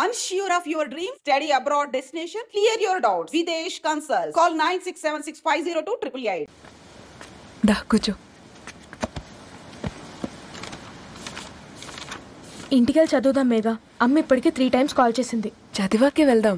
Unsure of your dream? Study abroad destination? Clear your doubts. Videsh Consult. Call 9676502888. దా కూర్చో. ఇంటికెళ్ళి చదువుదాం మేఘా. అమ్మ ఇప్పటికే 3 times కాల్ చేసింది. చదివాకే వెళ్దాం.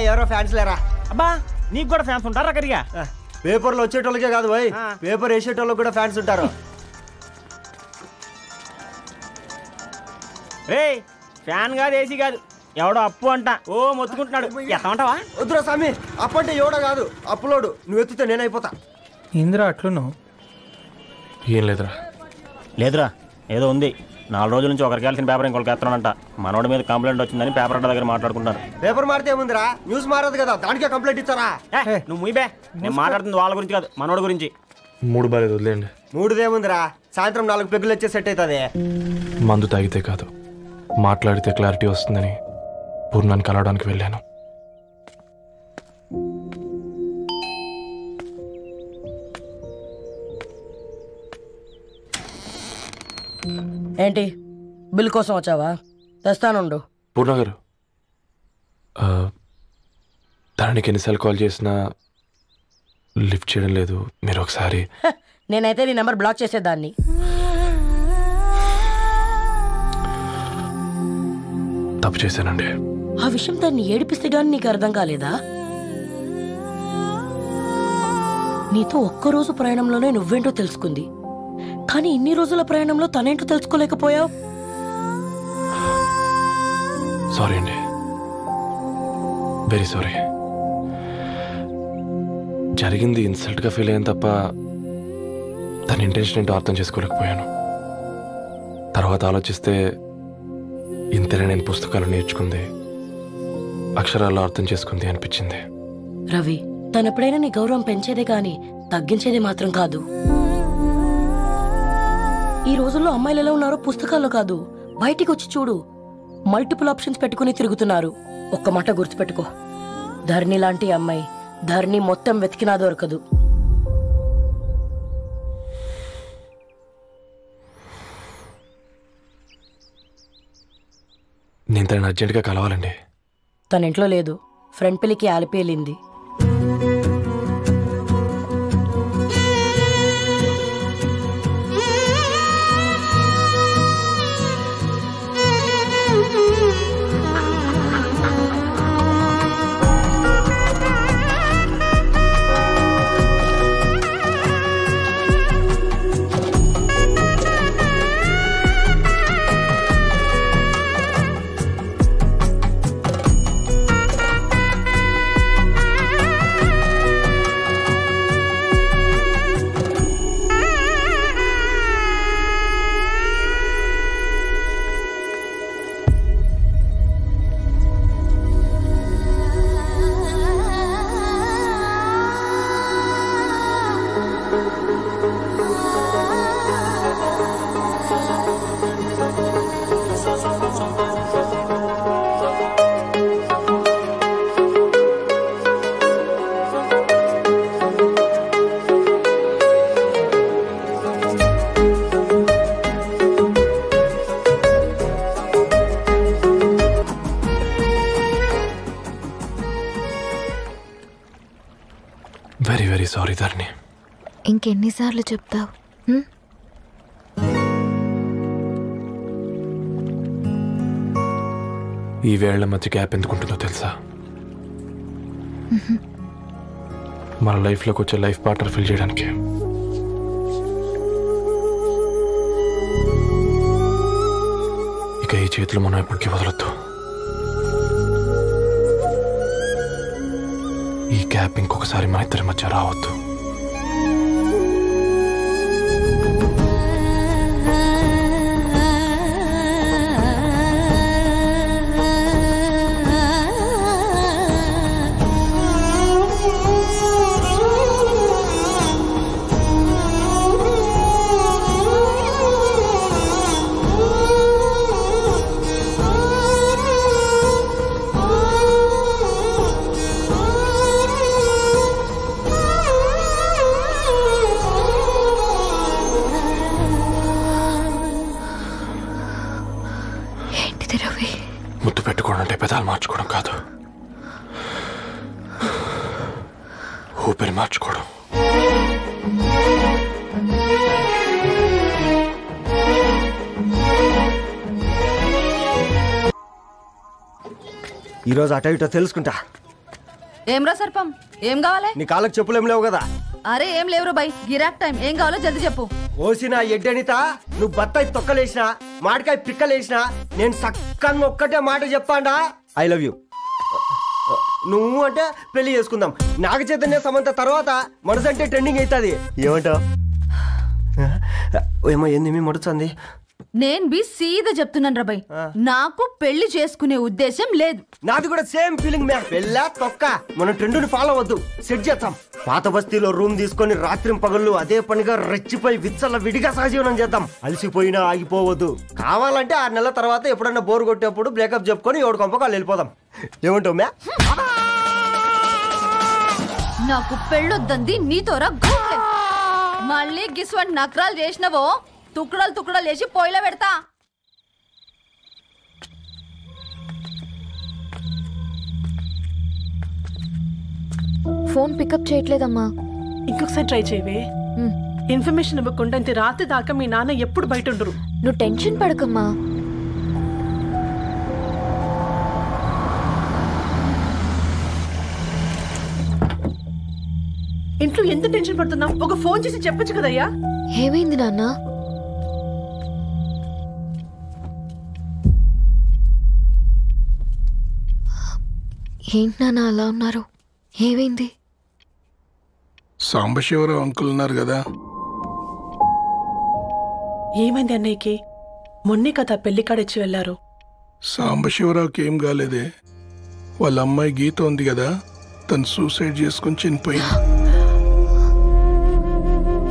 ఎవరో ఫ్యాన్స్ లేరా? అబ్బా నీకు కూడా ఫ్యాన్స్ ఉంటారా? కరిగా పేపర్లో వచ్చేటోళ్ళకే కాదు పోయి, పేపర్ వేసేటోళ్ళకి కూడా ఫ్యాన్స్ ఉంటారు. రే ఫ్యాన్ కాదు, ఏసీ కాదు, ఎవడో అప్పు అంట ఓ మొత్తుకుంటున్నాడు. ఎత్తమంటావా? వద్దురా స్వామి, అప్పు అంటే ఎవడో కాదు, అప్పులోడు. నువ్వు ఎత్తుతే నేనైపోతా. ఇందిరా అట్లున్నావు? ఏం లేదురా. లేదురా, ఏదో ఉంది. 4 రోజుల నుంచి ఒకరికి వెళ్ళిన పేపర్ ఇంకొకరికి ఎత్తనంట. మనోడి మీద కంప్లైంట్ వచ్చిందని పేపర్ అడ్డ దగ్గర మాట్లాడుకుంటారు. పేపర్ మారితే ఏముందిరా, న్యూస్ మారదు కదా, దానికే కంప్లైంట్ ఇచ్చారా? నువ్వు ముయ్యబే, నేను మాట్లాడుతుంది వాళ్ళ గురించి కాదు, మనోడి గురించి. మూడు బాలేదు, వదిలేండి. మూడుదేముందిరా, సాయంత్రం 4 పెగ్గులు వచ్చే సెట్ అవుతుంది. మందు తాగితే కాదు, మాట్లాడితే క్లారిటీ వస్తుందని పూర్ణాన్ని కలవడానికి వెళ్ళాను. ఏంటి బిల్ కోసం వచ్చావా? తెస్తానుండు. పూర్ణ గారు, దానికి ఎన్నిసార్లు కాల్ చేసినా లిఫ్ట్ చేయడం లేదు. మీరు ఒకసారి. నేనైతే నీ నెంబర్ బ్లాక్ చేసేదాన్ని. తప్పు చేశానండి. ఆ విషయం దాన్ని ఏడిపిస్తే గానీ నీకు అర్థం కాలేదా? నీతో ఒక్కరోజు ప్రయాణంలోనే నువ్వేంటో తెలుసుకుంది, కానీ ఇన్ని రోజుల ప్రయాణంలో తనేంటో తెలుసుకోలేకపోయావు. సారీ అండి, వెరీ సారీ. జరిగింది ఇన్సల్ట్గా ఫీల్ అయ్యాను తప్ప తన ఇంటెన్షన్ ఏంటో అర్థం చేసుకోలేకపోయాను. తర్వాత ఆలోచిస్తే ఇంతనే నేను పుస్తకాలు నేర్చుకుంది, అక్షరాల్లో అర్థం చేసుకుంది అనిపించింది. రవి, తనెప్పుడైనా నీ గౌరవం పెంచేదే గాని తగ్గించేదే మాత్రం కాదు. ఈ రోజుల్లో అమ్మాయిలు ఎలా ఉన్నారో పుస్తకాల్లో కాదు, బయటికి వచ్చి చూడు. మల్టిపుల్ ఆప్షన్స్ పెట్టుకుని తిరుగుతున్నారు. ఒక్క మాట గుర్తుపెట్టుకో, ధరణి లాంటి అమ్మాయి ధరణి మొత్తం వెతికినా దొరకదు. నేను తనని అర్జెంట్గా కలవాలండి. తన ఇంట్లో లేదు, ఫ్రెండ్ పెళ్లికి ఆలిపేలింది. వెరీ వెరీ సారీ ధరణి. ఇంకెన్నిసార్లు చెప్తావు? ఈ వేళ్ల మధ్య గ్యాప్ ఎందుకుంటుందో తెలుసా? మన లైఫ్లోకి వచ్చే లైఫ్ పార్ట్నర్ ఫిల్ చేయడానికి. ఇక ఈ చేతులు మనం ఎప్పటికీ వదలొద్దు. ఈ గ్యాప్ ఇంకొకసారి మన ఇద్దరి మధ్య రావద్దు. ముద్దు పెట్టుకోవడం అంటే పెదాలు మార్చుకోవడం కాదు, ఊపిరి మార్చుకోవడం. ఈరోజు అటో ఇటో తెలుసుకుంటా. ఏమ్రా సర్పం, ఏం కావాలి? నీ కాళ్ళకి చెప్పులేం లేవు కదా? అరే ఏం లేవురా బై, గిరాక్ టైం. ఏం కావాలో జల్దీ చెప్పు. ఓసిన ఎడ్డనిత, నువ్వు బత్తాయి తొక్కలేసినా మాడికాయ పిక్కలేసినా నేను సక్కగా ఒక్కటే మాట చెప్పాడా, ఐ లవ్ యూ. నువ్వు అంటే పెళ్లి చేసుకుందాం. నాగ చైతన్య సమంత తర్వాత మనసు అంటే ట్రెండింగ్ అవుతుంది. ఏమంటావు? ఏమో ఏంది మడుతుంది? నేను బి సీదా చెప్తున్నాను రాబాయ్, నాకు పెళ్లి చేసుకునే ఉద్దేశం లేదు. నాది కూడా సేమ్ ఫీలింగ్ మ్యా. పెళ్ళా తొక్క, మనం ట్రెండ్ని ఫాలో అవద్దు, సెట్ చేద్దాం. పాత బస్తీలో రూమ్ తీసుకొని రాత్రి పగళ్ళు అదే పనిగా రెచ్చిపోయి విచ్చల విడిగా సహజీవనం చేద్దాం. అలసిపోయినా ఆగిపోవద్దు. కావాలంటే 6 నెలల తర్వాత ఎప్పుడన్నా బోర్ కొట్టేప్పుడు బ్రేకప్ చెప్పుకొని ఎవడు కొంపకాలు వెళ్ళిపోదాం. ఏమంటావు మ్యా? నాకు పెళ్ళొద్దంది నీతోరా గూట్లే. మళ్ళీ గిస్వంటి నకరాలు చేసినవో తుక్కడలు తుక్కడలు వేసి పొయ్యిలో పెడతా. ఫోన్ పికప్ చేయట్లేదమ్మా. ఇంకొకసారి ట్రై చేయవే. ఇన్ఫర్మేషన్ ఇవ్వకుండా ఇంత రాత్రి దాకా మీ నాన్న ఎప్పుడు బయట ఉండరు. నువ్వు టెన్షన్ పడకమ్మా. ఇంట్లో ఎంత టెన్షన్ పడుతున్నావు? ఒక ఫోన్ చేసి చెప్పొచ్చు కదయ్యా. ఏమైంది నాన్న? ఏంటి నాన్న అలా ఉన్నారు? ఏమైంది? సాంబశివరావు అంకుల్ ఉన్నారు కదా. ఏమైంది అన్నయ్యకి? మొన్నే కదా పెళ్లి కాడొచ్చి వెళ్ళారు. సాంబశివరావుకి ఏం కాలేదే. వాళ్ళ అమ్మాయి గీత ఉంది కదా, తను సూసైడ్ చేసుకుని చనిపోయింది.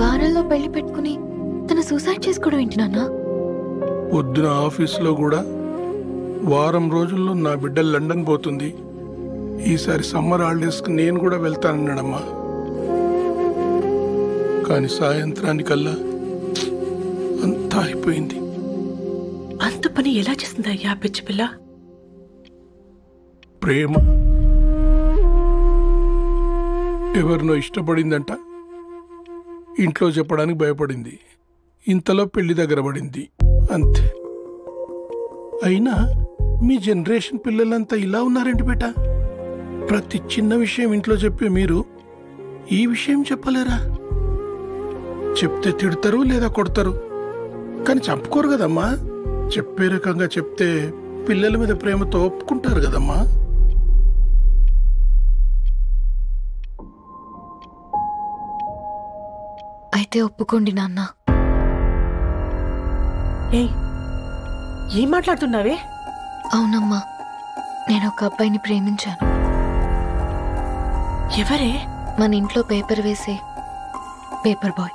వారంలో పెళ్లి పెట్టుకుని తను సూసైడ్ చేసుకోవడం ఏంటి నాన్న? పొద్దున ఆఫీసులో కూడా వారం రోజుల్లో నా బిడ్డ లండన్ పోతుంది, ఈసారి సమ్మర్ హాలిడేస్కి నేను కూడా వెళ్తానన్నాడమ్మా. కానీ సాయంత్రానికల్లా అంతా అయిపోయింది. అంత పని ఎలా చేసింది అయ్యా పిచ్చి పిల్ల? ప్రేమ. ఎవరినో ఇష్టపడిందంట, ఇంట్లో చెప్పడానికి భయపడింది. ఇంతలో పెళ్లి దగ్గర పడింది, అంతే. అయినా మీ జనరేషన్ పిల్లలంతా ఇలా ఉన్నారేంటి బేట? ప్రతి చిన్న విషయం ఇంట్లో చెప్పే మీరు ఈ విషయం చెప్పలేరా? చెప్తే తిడతారు లేదా కొడతారు, కానీ చంపుకోరు కదమ్మా. చెప్పే రకంగా చెప్తే పిల్లల మీద ప్రేమతో ఒప్పుకుంటారు కదమ్మా. అయితే ఒప్పుకోండి నాన్న. ఏం మాట్లాడుతున్నావే? అవునమ్మా, నేను ఒక అబ్బాయిని ప్రేమించాను. ఎవరే? మన ఇంట్లో పేపర్ వేసే పేపర్ బాయ్.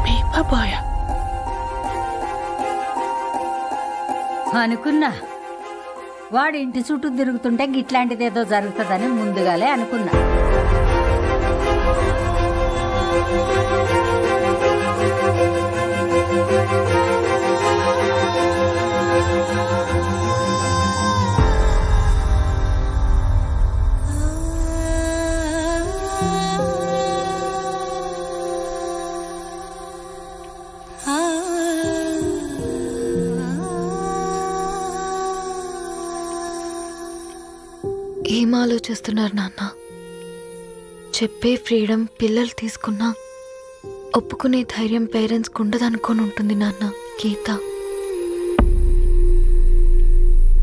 పేపర్ బాయ్ అనుకున్నా. వాడి ఇంటి చుట్టూ తిరుగుతుంటే గిట్లాంటిదేదో జరుగుతుందని ముందుగాలే అనుకున్నా. ఏం ఆలోచిస్తున్నారు నాన్న? చెప్పే ఫ్రీడమ్ పిల్లలు తీసుకున్నా ఒప్పుకునే ధైర్యం పేరెంట్స్కి ఉండదనుకొని ఉంటుంది నాన్న. గీత,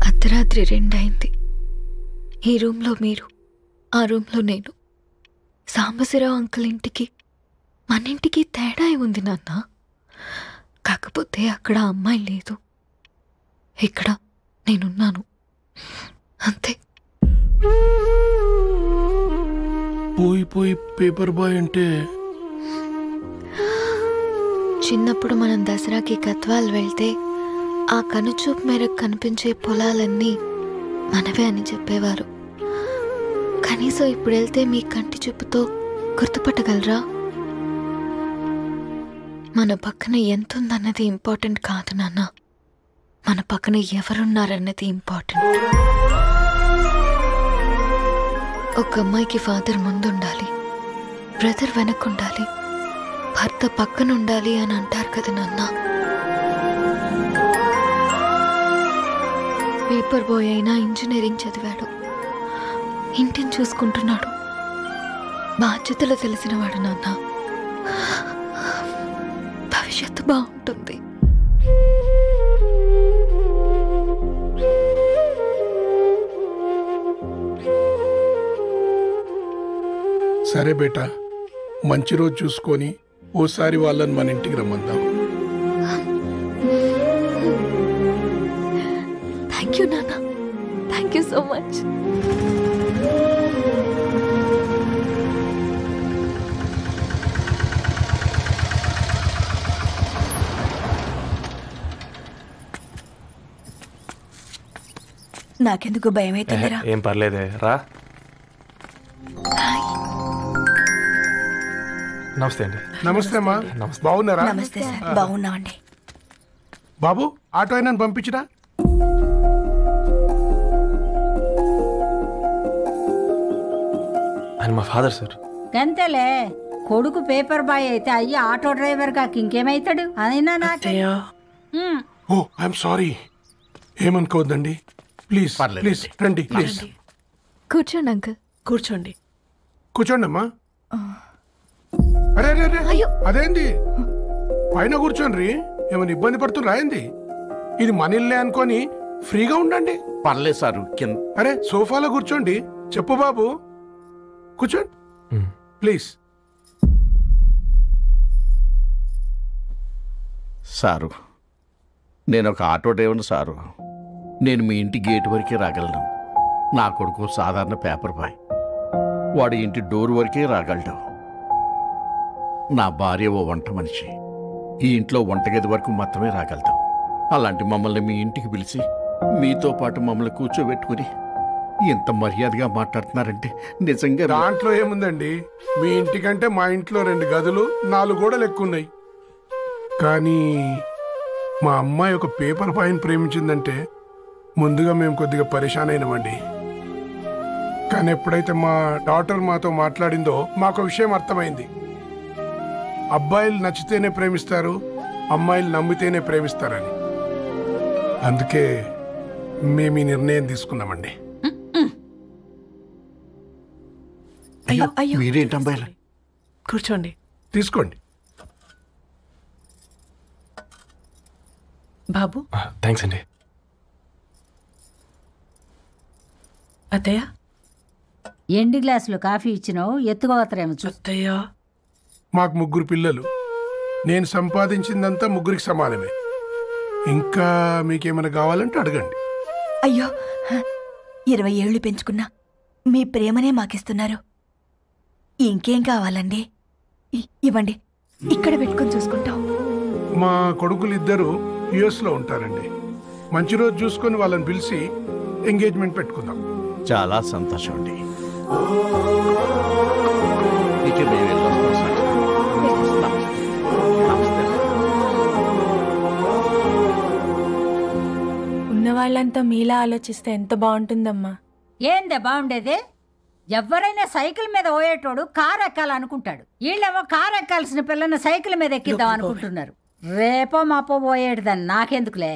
అర్ధరాత్రి 2 అయింది. ఈ రూమ్లో మీరు, ఆ రూమ్లో నేను. సాంబశివరావు అంకుల్ ఇంటికి మన ఇంటికి తేడా ఉంది నాన్న. కాకపోతే అక్కడ అమ్మాయి లేదు, ఇక్కడ నేనున్నాను, అంతే. పోయి పేపర్ బాయ్ అంటే చిన్నప్పుడు మనం దసరాకి గద్వాల్ వెళ్తే ఆ కనుచూపు మేరకు కనిపించే పొలాలన్నీ మనవే అని చెప్పేవారు. కనీసం ఇప్పుడు వెళ్తే మీ కంటి చూపుతో గుర్తుపట్టగలరా? మన పక్కన ఎంతుందన్నది ఇంపార్టెంట్ కాదు నాన్న, మన పక్కన ఎవరున్నారన్నది ఇంపార్టెంట్. ఒక అమ్మాయికి ఫాదర్ ముందుండాలి, బ్రదర్ వెనకుండాలి, భర్త పక్కన ఉండాలి అని అంటారు కదా నాన్న. పేపర్ బాయ్ అయినా ఇంజనీరింగ్ చదివాడు, ఇంటిని చూసుకుంటున్నాడు, బాధ్యతలు తెలిసినవాడు నాన్న. భవిష్యత్తు బాగుంటుంది. సరే బేటా, మంచి రోజు చూసుకొని ఓసారి వాళ్ళని మన ఇంటికి రమ్మందాం. థ్యాంక్ యూ నాన్న, థ్యాంక్ యూ సో మచ్. నాకెందుకు భయం అవుతుందిరా? ఏం పర్లేదే, రా. నమస్తే అండి. నమస్తే అమ్మా, బాగున్నారా? నమస్తే సార్, బాగున్నామండి. బాబు, ఆటో అయినా పంపించినా? ఆయన మా ఫాదర్ సార్. గంతేలే, కొడుకు పేపర్ బాయ్ అయితే అయ్యి ఆటో డ్రైవర్ కాక ఇంకేమైతాడు? అయినా నాకు ఓ ఐఎమ్ సారీ, ఏమనుకోవద్దండి. ప్లీజ్ ప్లీజ్ రండి, ప్లీజ్ కూర్చోండి అంకుల్. కూర్చోండి. కూర్చోండి అమ్మా. అరే అరే అరే, అదేంది పైన కూర్చోండి, ఏమైనా ఇబ్బంది పడుతున్నా ఏంది? ఇది మన ఇల్లే అనుకొని ఫ్రీగా ఉండండి. పర్లేదు సారు. అరే సోఫాలో కూర్చోండి. చెప్పు బాబు, కూర్చోండి ప్లీజ్. సారు, నేను ఒక ఆటో డ్రైవర్ని సారు. నేను మీ ఇంటి గేట్ వరకే రాగలను. నా కొడుకు సాధారణ పేపర్ బాయ్, వాడి ఇంటి డోర్ వరకే రాగలడు. నా భార్య ఓ వంట మనిషి, ఈ ఇంట్లో వంటగది వరకు మాత్రమే రాగలదు. అలాంటి మమ్మల్ని మీ ఇంటికి పిలిచి మీతో పాటు మమ్మల్ని కూర్చోబెట్టుకుని ఎంత మర్యాదగా మాట్లాడుతున్నారంటే నిజంగా. దాంట్లో ఏముందండి, మీ ఇంటికంటే మా ఇంట్లో 2 గదులు 4 గోడలు ఎక్కువ ఉన్నాయి. కానీ మా అమ్మాయి ఒక పేపర్ బాయ్ని ప్రేమించిందంటే ముందుగా మేము కొద్దిగా పరేషాన్ అయినామండి. కానీ ఎప్పుడైతే మా డాటర్ మాతో మాట్లాడిందో మాకు విషయం అర్థమైంది. అబ్బాయిలు నచ్చితేనే ప్రేమిస్తారు, అమ్మాయిలు నమ్మితేనే ప్రేమిస్తారని. అందుకే మేము ఈ నిర్ణయం తీసుకున్నామండి. అయ్యో అయ్యో, మీరేంటి అమ్మాయిలు? కూర్చోండి. తీసుకోండి బాబు. థ్యాంక్స్ అండి. అత్తయ్య, ఎండి గ్లాసులో కాఫీ ఇచ్చినావు, ఎత్తుకోవతరేమో అత్తయ్య. మాకు 3 పిల్లలు, నేను సంపాదించిందంతా 3కి సమానమే. ఇంకా మీకేమైనా కావాలంటే అడగండి. అయ్యో, 20 ఏళ్ళు పెంచుకున్నా మీ ప్రేమనే మాకిస్తున్నారు. ఇంకేం కావాలండి? ఇవ్వండి, ఇక్కడ పెట్టుకొని చూసుకుంటాం. మా కొడుకులు 2 US లో ఉంటారండి. మంచి రోజు చూసుకొని వాళ్ళని పిలిచి ఎంగేజ్మెంట్ పెట్టుకుందాం. చాలా సంతోషం అండి. ఇక మేము వెళ్ళొస్తాం సార్. ఉన్న వాళ్ళంతా మీలా ఆలోచిస్తే ఎంత బాగుంటుందమ్మా. ఏందే బాగుండేది? ఎవరైనా సైకిల్ మీద పోయేటోడు కారు ఎక్కాలనుకుంటాడు. వీళ్ళేమో కారు ఎక్కాల్సిన పిల్లని సైకిల్ మీద ఎక్కిద్దాం అనుకుంటున్నారు. రేపో మాపో పోయేటిదని నాకెందుకులే.